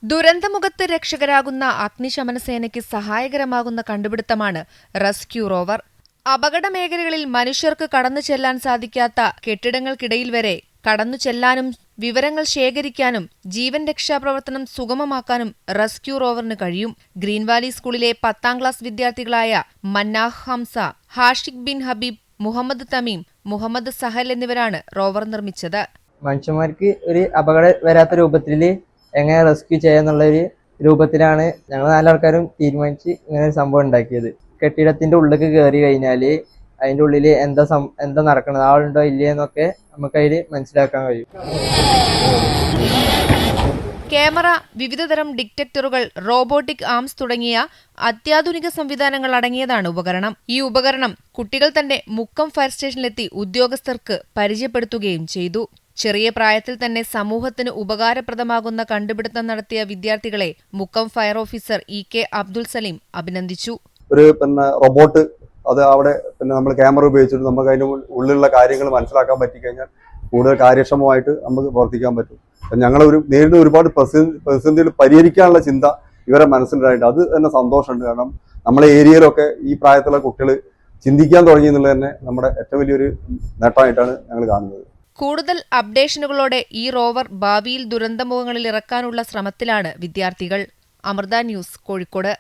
ദുരന്തമുഖത്ത് രക്ഷകരാകുന്ന അഗ്നിശമന സേനയ്ക്ക് സഹായകരമാകുന്ന കണ്ടുപിടുത്തമാണ് rescue rover. അപകട മേഖലകളിൽ മനുഷ്യർക്ക് കടന്നു ചെല്ലാൻ സാധിക്കാത്ത കെട്ടിടങ്ങൾക്കിടയിൽ വരെ കടന്നു ചെല്ലാനും വിവരങ്ങൾ ശേഖരിക്കാനും ജീവൻ രക്ഷാപ്രവർത്തനം സുഗമമാക്കാനും റെസ്ക്യൂ റോവറിന് കഴിയും. ഗ്രീൻ വാലി സ്കൂളിലെ 10ാം ക്ലാസ് വിദ്യാർത്ഥികളായ മന്നാഹ് ഹംസ, ഹാഷിഖ് ബിൻ ഹബീബ്, മുഹമ്മദ് തമീം, മുഹമ്മദ് സഹൽ എന്നിവരാണ് റോവർ നിർമ്മിച്ചത്. മനുഷ്യന്മാർക്ക് ഒരു അപകടം വരാത്ത രൂപത്തിൽ എങ്ങനെ റെസ്ക്യൂ ചെയ്യാന്നുള്ള ഒരു രൂപത്തിലാണ് ഞങ്ങൾ 4 ആൾക്കാരും തീരുമാനിച്ച് ഇങ്ങനെ ഒരു സംഭവം ഉണ്ടാക്കിയത്. കെട്ടിടത്തിന്റെ ഉള്ളിലേക്ക് കയറി കഴിഞ്ഞാല് അതിന്റെ ഉള്ളിൽ എന്താ നടക്കുന്നത്, ആളുണ്ടോ ഇല്ലേ എന്നൊക്കെ നമുക്ക് അതിൽ മനസ്സിലാക്കാൻ കഴിയും. ക്യാമറ, വിവിധതരം ഡിറ്റക്ടറുകൾ, റോബോട്ടിക് ആംസ് തുടങ്ങിയ അത്യാധുനിക സംവിധാനങ്ങൾ അടങ്ങിയതാണ് ഉപകരണം. ഈ ഉപകരണം കുട്ടികൾ തന്നെ മുക്കം ഫയർ സ്റ്റേഷനിലെത്തി ഉദ്യോഗസ്ഥർക്ക് പരിചയപ്പെടുത്തുകയും ചെയ്തു. ചെറിയ പ്രായത്തിൽ തന്നെ സമൂഹത്തിന് ഉപകാരപ്രദമാകുന്ന കണ്ടുപിടുത്തം നടത്തിയ വിദ്യാർത്ഥികളെ Mukkam fire officer EK Abdul Saleem അഭിനന്ദിച്ചു. ഒരു റോബോട്ട് അത് അവിടെ നമ്മൾ ക്യാമറ ഉപയോഗിച്ചിട്ട് നമുക്ക് അതിന്റെ ഉള്ളിലുള്ള കാര്യങ്ങൾ മനസ്സിലാക്കാൻ പറ്റിക്കഴിഞ്ഞാൽ കൂടുതൽ കാര്യക്ഷമമായിട്ട് നമുക്ക് പ്രവർത്തിക്കാൻ പറ്റും. ഞങ്ങളൊരു നേരിടുന്ന ഒരുപാട് പ്രതിസന്ധികൾ പരിഹരിക്കാനുള്ള ചിന്ത ഇവരെ മനസ്സിലായിട്ട് അത് തന്നെ സന്തോഷമുണ്ട്. കാരണം നമ്മളെ ഏരിയയിലൊക്കെ ഈ പ്രായത്തിലുള്ള കുട്ടികൾ ചിന്തിക്കാൻ തുടങ്ങി എന്നുള്ളത് തന്നെ നമ്മുടെ ഏറ്റവും വലിയൊരു നേട്ടമായിട്ടാണ് ഞങ്ങൾ കാണുന്നത്. കൂടുതൽ അപ്ഡേഷനുകളോടെ ഈ റോവർ ഭാവിയിൽ ദുരന്തമുഖങ്ങളിൽ ഇറക്കാനുള്ള ശ്രമത്തിലാണ് വിദ്യാർത്ഥികൾ. അമൃത ന്യൂസ്, കോഴിക്കോട്.